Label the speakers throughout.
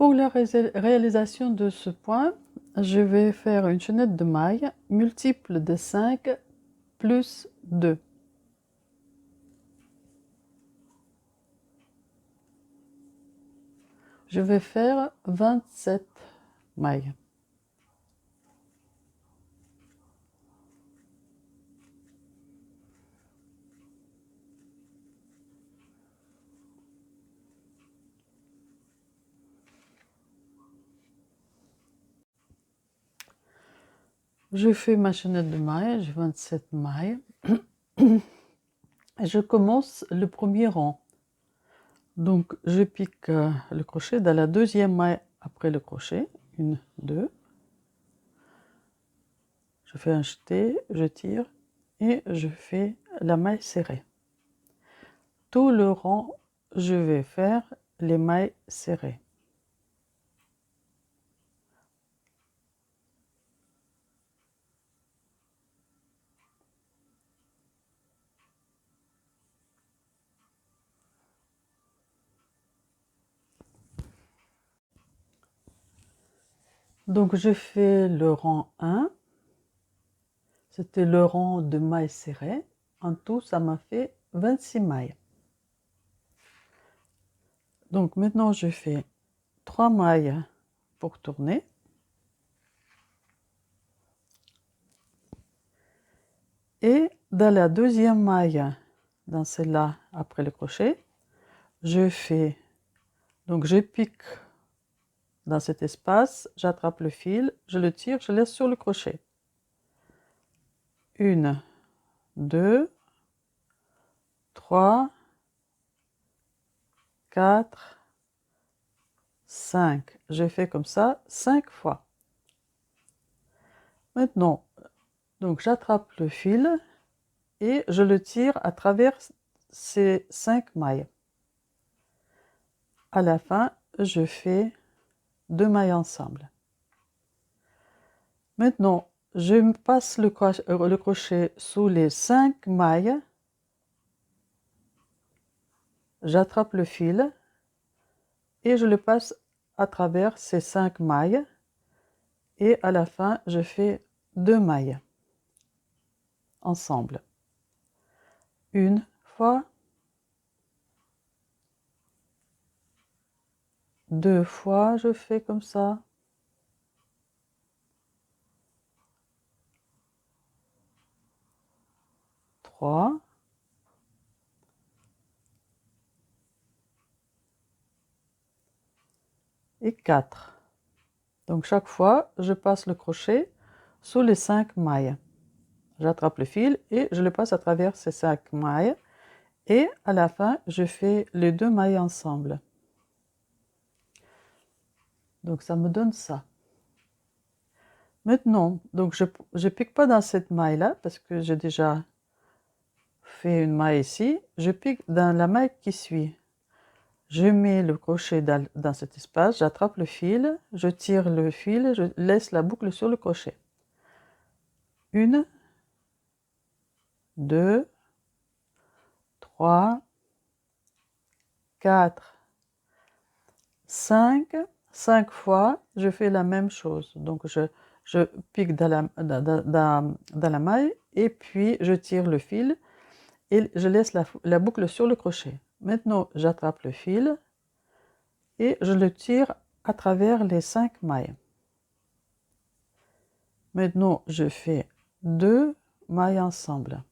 Speaker 1: Pour la réalisation de ce point, je vais faire une chaînette de mailles multiple de 5 plus 2. Je vais faire 27 mailles. Je fais ma chaînette de mailles, j'ai 27 mailles. Je commence le premier rang. Donc je pique le crochet dans la deuxième maille après le crochet. 1, 2. Je fais un jeté, je tire et je fais la maille serrée. Tout le rang, je vais faire les mailles serrées. Donc je fais le rang 1. C'était le rang de mailles serrées. En tout, ça m'a fait 26 mailles. Donc maintenant, je fais 3 mailles pour tourner. Et dans la deuxième maille, dans celle-là, après le crochet, je fais, donc je pique dans cet espace, j'attrape le fil, je le tire, je laisse sur le crochet. 1, 2, 3, 4, 5. Je fais comme ça 5 fois. Maintenant, donc j'attrape le fil et je le tire à travers ces 5 mailles. À la fin, je fais 2 mailles ensemble. Maintenant, je passe le crochet sous les 5 mailles. J'attrape le fil et je le passe à travers ces 5 mailles. Et à la fin, je fais 2 mailles ensemble. Une fois, 2 fois, je fais comme ça. 3. Et 4. Donc chaque fois, je passe le crochet sous les 5 mailles. J'attrape le fil et je le passe à travers ces 5 mailles. Et à la fin, je fais les 2 mailles ensemble. Donc ça me donne ça. Maintenant, donc je pique pas dans cette maille-là parce que j'ai déjà fait une maille ici. Je pique dans la maille qui suit. Je mets le crochet dans cet espace, j'attrape le fil, je tire le fil, je laisse la boucle sur le crochet. 1, 2, 3, 4, 5. 5 fois, je fais la même chose. Donc je pique dans la maille et puis je tire le fil et je laisse la boucle sur le crochet. Maintenant, j'attrape le fil et je le tire à travers les 5 mailles. Maintenant, je fais 2 mailles ensemble.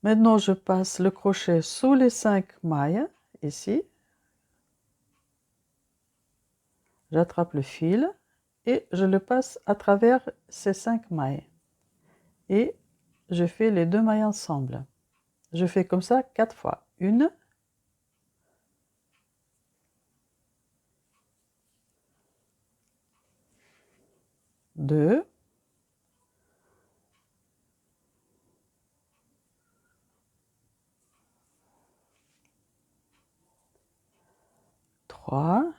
Speaker 1: Maintenant, je passe le crochet sous les 5 mailles, ici. J'attrape le fil et je le passe à travers ces 5 mailles. Et je fais les 2 mailles ensemble. Je fais comme ça 4 fois. 1, 2, 3,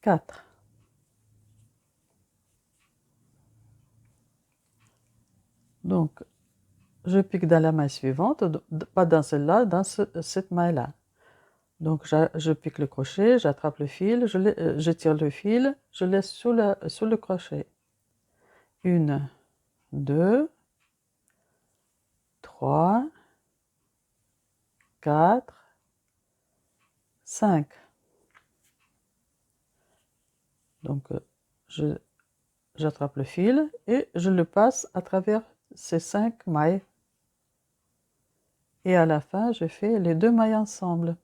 Speaker 1: 4. Donc, je pique dans la maille suivante, pas dans celle-là, dans cette maille-là. Donc, je pique le crochet, j'attrape le fil, je tire le fil, je laisse sous le crochet. 1, 2, 3, 4, 5. Donc, j'attrape le fil et je le passe à travers ces 5 mailles. Et à la fin, je fais les 2 mailles ensemble.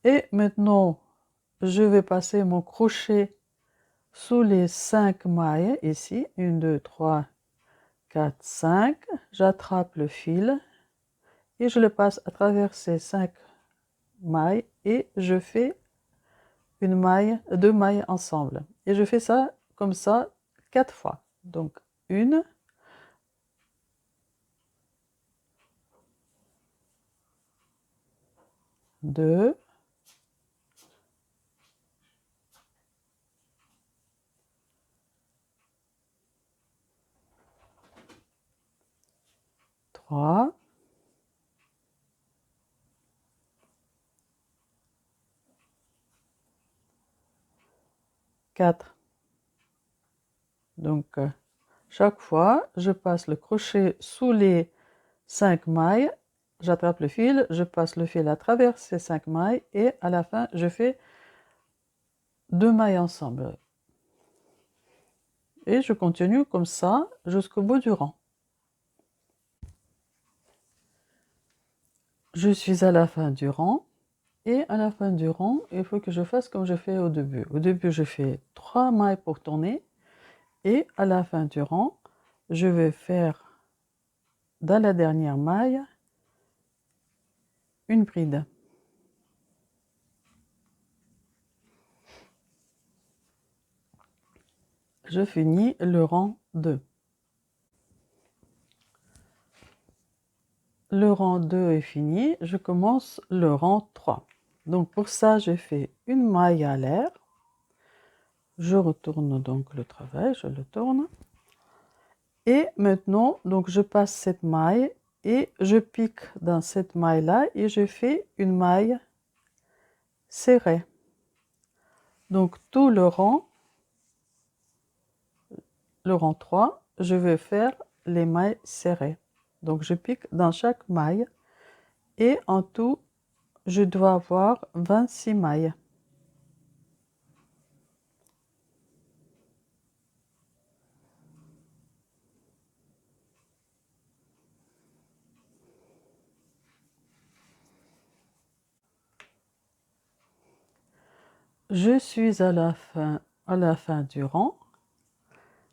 Speaker 1: Et maintenant, je vais passer mon crochet sous les 5 mailles, ici, 1, 2, 3, 4, 5. J'attrape le fil et je le passe à travers ces 5 mailles et je fais une maille, 2 mailles ensemble. Et je fais ça comme ça 4 fois. Donc, 1, 2, 3, 4. Donc, chaque fois, je passe le crochet sous les 5 mailles, j'attrape le fil, je passe le fil à travers ces 5 mailles et à la fin, je fais 2 mailles ensemble. Et je continue comme ça jusqu'au bout du rang. Je suis à la fin du rang et à la fin du rang, il faut que je fasse comme je fais au début. Au début, je fais 3 mailles pour tourner et à la fin du rang, je vais faire dans la dernière maille une bride. Je finis le rang 2. Le rang 2 est fini, je commence le rang 3. Donc pour ça, je fais une maille à l'air. Je retourne donc le travail, je le tourne. Et maintenant, donc je passe cette maille et je pique dans cette maille-là et je fais une maille serrée. Donc tout le rang 3, je vais faire les mailles serrées. Donc je pique dans chaque maille et en tout, je dois avoir 26 mailles. Je suis à la fin du rang.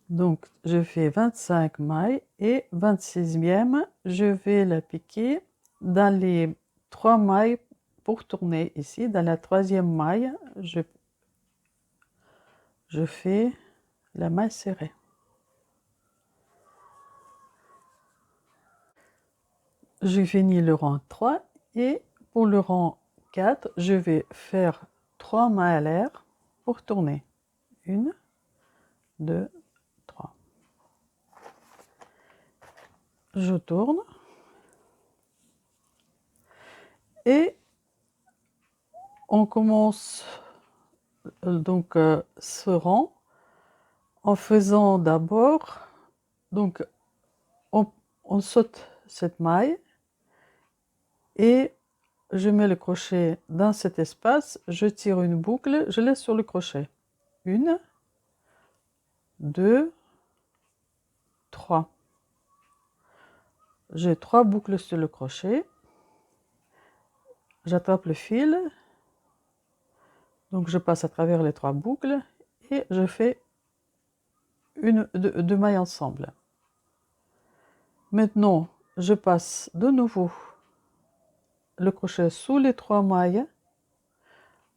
Speaker 1: Donc, je fais 25 mailles et 26e, je vais la piquer dans les 3 mailles pour tourner ici. Dans la 3e maille, je fais la maille serrée. J'ai fini le rang 3 et pour le rang 4, je vais faire 3 mailles à l'air pour tourner. 1, 2, 3. Je tourne. Et on commence donc ce rang en faisant d'abord, donc on saute cette maille et je mets le crochet dans cet espace, je tire une boucle, je laisse sur le crochet. 1, 2, 3. J'ai 3 boucles sur le crochet. J'attrape le fil. Donc je passe à travers les 3 boucles et je fais 2 mailles ensemble. Maintenant, je passe de nouveau le crochet sous les 3 mailles.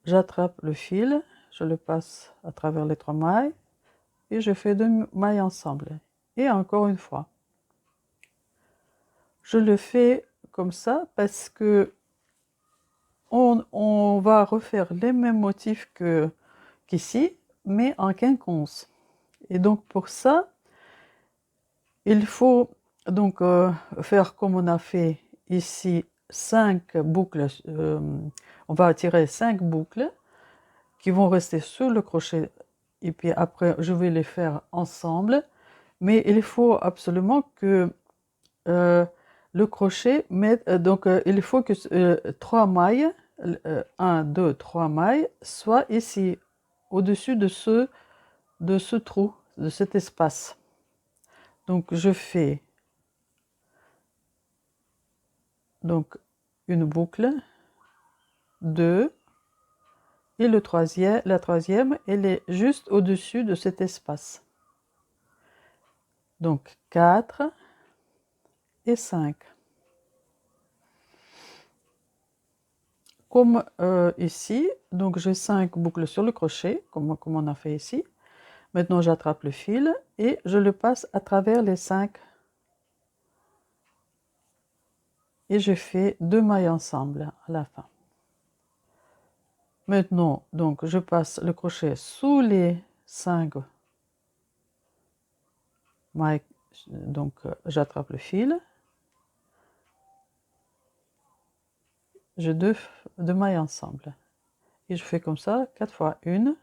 Speaker 1: J'attrape le fil, je le passe à travers les 3 mailles et je fais 2 mailles ensemble. Et encore une fois. Je le fais comme ça parce que on va refaire les mêmes motifs qu'ici, mais en quinconce. Et donc pour ça, Il faut donc faire comme on a fait ici 5 boucles, on va tirer 5 boucles qui vont rester sur le crochet et puis après je vais les faire ensemble, mais il faut absolument que le crochet mette, donc il faut que 3 mailles, 1, 2, 3 mailles soient ici au-dessus de ce trou, de cet espace. Donc je fais donc une boucle, 2, et la troisième, elle est juste au-dessus de cet espace. Donc 4 et 5. Comme ici, donc j'ai 5 boucles sur le crochet, comme on a fait ici. Maintenant j'attrape le fil et je le passe à travers les 5. Et je fais 2 mailles ensemble à la fin. Maintenant, donc je passe le crochet sous les 5 mailles, donc j'attrape le fil. J'ai deux mailles ensemble. Et je fais comme ça 4 fois. 1,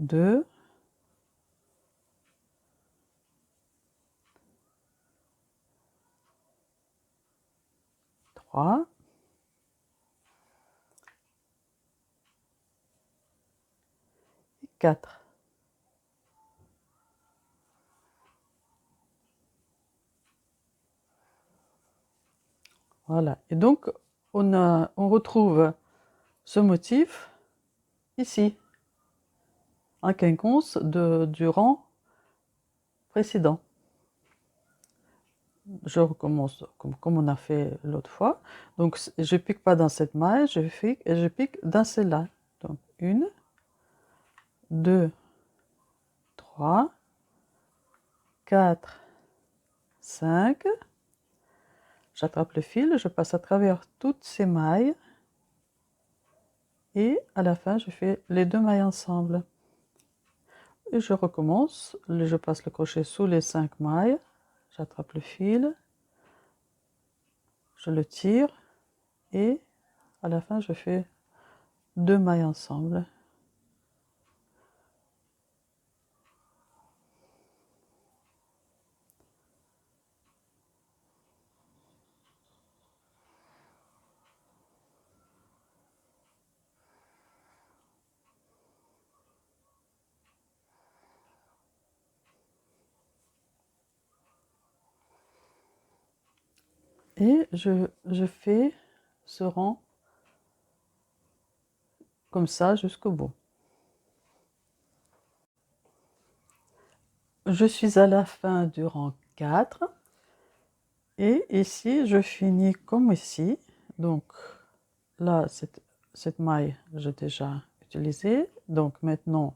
Speaker 1: 2, 3, 4. Voilà. Et donc, on retrouve ce motif ici, en quinconce du rang précédent. Je recommence comme on a fait l'autre fois. Donc, je pique pas dans cette maille, je pique dans celle-là. Donc, 1, 2, 3, 4, 5. J'attrape le fil, je passe à travers toutes ces mailles. Et à la fin, je fais les 2 mailles ensemble. Et je recommence. Je passe le crochet sous les 5 mailles. J'attrape le fil. Je le tire. Et à la fin, je fais 2 mailles ensemble. Et je fais ce rang comme ça jusqu'au bout. Je suis à la fin du rang 4. Et ici, je finis comme ici. Donc là, cette maille, j'ai déjà utilisée. Donc maintenant,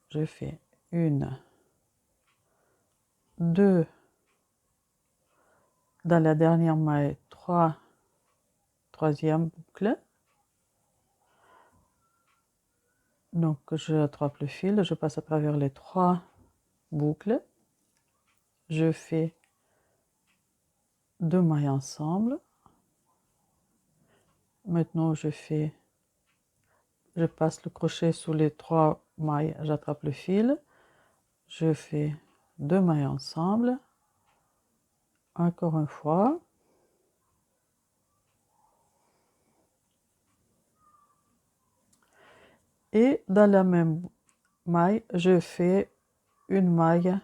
Speaker 1: je fais 1, 2, dans la dernière maille, 3, troisième boucle. Donc je attrape le fil, je passe à travers les 3 boucles. Je fais 2 mailles ensemble. Maintenant, je passe le crochet sous les 3 mailles, j'attrape le fil. Je fais 2 mailles ensemble. Encore une fois. Et dans la même maille, je fais une maille,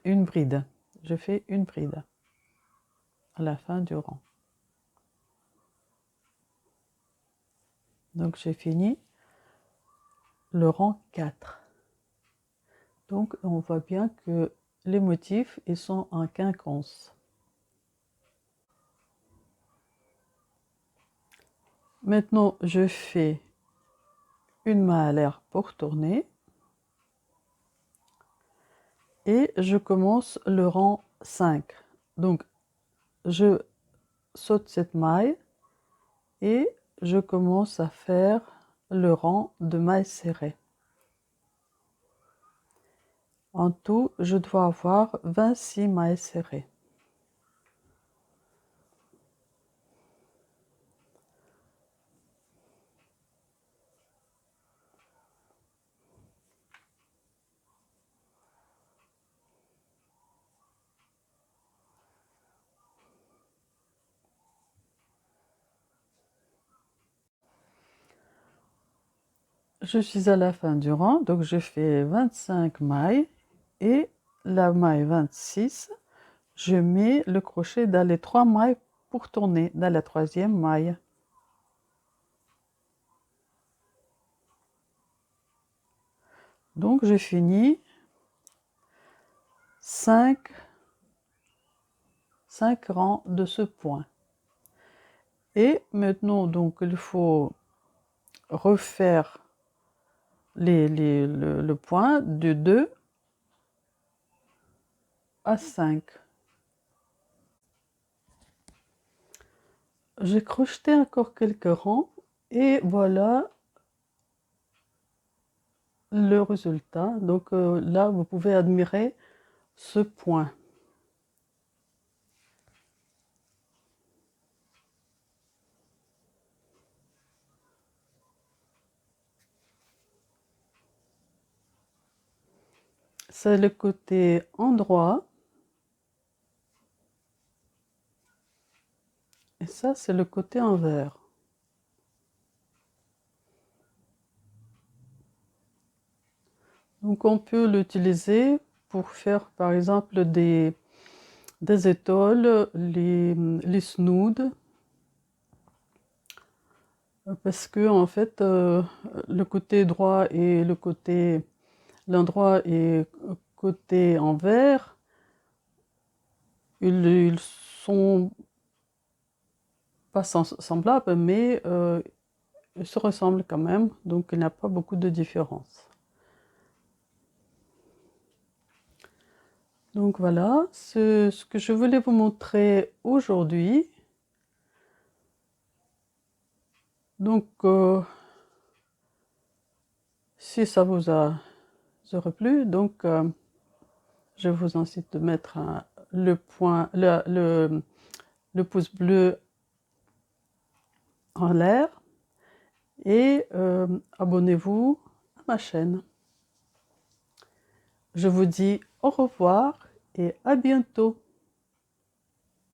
Speaker 1: une bride. Je fais une bride à la fin du rang. Donc j'ai fini le rang 4. Donc on voit bien que les motifs ils sont en quinconce. Maintenant je fais une maille à l'air pour tourner et je commence le rang 5. Donc je saute cette maille et je commence à faire le rang de mailles serrées. En tout, je dois avoir 26 mailles serrées. Je suis à la fin du rang, donc je fais 25 mailles et la maille 26, je mets le crochet dans les 3 mailles pour tourner dans la troisième maille. Donc je finis 5 rangs de ce point. Et maintenant, donc, il faut refaire le point de 2 à 5. J'ai crocheté encore quelques rangs et voilà le résultat. Donc là, vous pouvez admirer ce point. C'est le côté endroit. Et ça, c'est le côté envers. Donc on peut l'utiliser pour faire par exemple des étoiles, les snoods. Parce que en fait, le côté droit et l'endroit et côté envers, ils sont pas semblables, mais ils se ressemblent quand même, donc il n'y a pas beaucoup de différence. Donc voilà, ce que je voulais vous montrer aujourd'hui. Donc, si ça vous aurait plu, donc je vous incite de mettre le pouce bleu en l'air et abonnez-vous à ma chaîne. Je vous dis au revoir et à bientôt.